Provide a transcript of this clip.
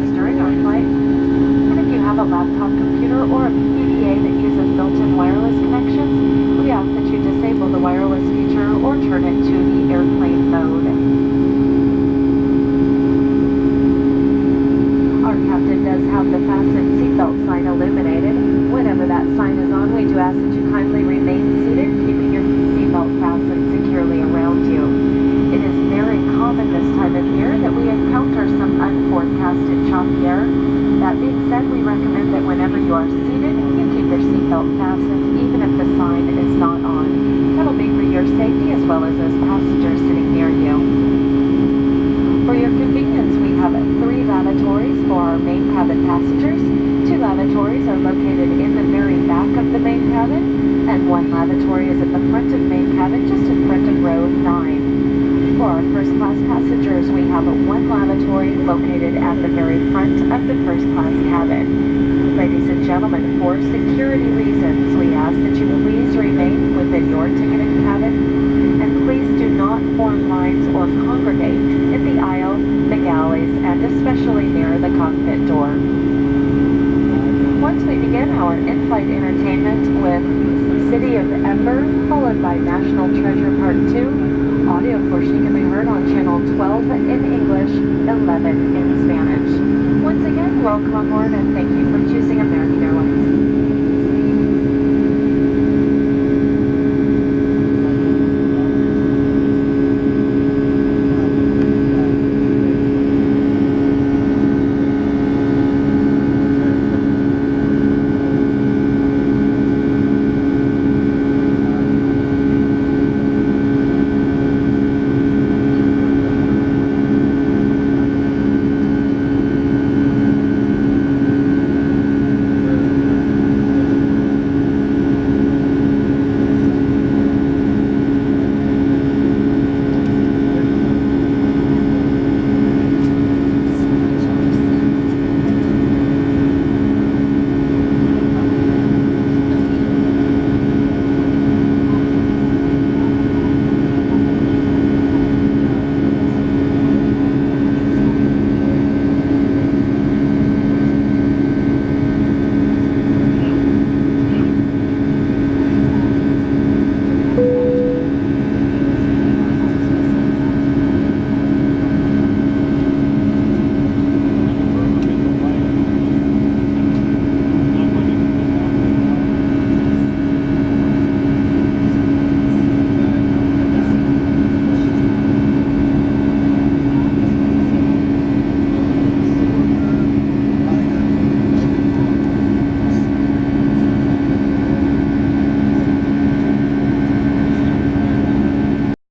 passengers during our flight. And if you have a laptop computer or a PDA that uses built-in wireless connections, we ask that you disable the wireless feature or turn it to the airplane mode. Our captain does have the fasten seatbelt sign illuminated. Whenever that sign is on, we do ask that you kindly remain seated, keeping your seatbelt fastened securely around you. It is very common this time of year that we encounter some unforecasted choppy air. That being said, we recommend that whenever you are seated, you keep your seatbelt fastened, even if the sign is not on. That'll be for your safety as well as those passengers sitting near you. For your convenience, we have 3 lavatories for our main cabin passengers. 2 lavatories are located in the very back of the main cabin, and 1 lavatory is at the front of main cabin, just in front of row 9. For our first class passengers, we have 1 lavatory located at the very front of the first class cabin. Ladies and gentlemen, for security reasons, we ask that you please remain within your ticketed cabin, and please do not form lines or congregate in the aisle, the galleys, and especially near the cockpit door. Once we begin our in-flight entertainment with City of Ember, followed by National Treasure Part 2, audio portion can be heard on channel 12 in English, 11 in Spanish. Once again, welcome aboard and thank you for choosing American.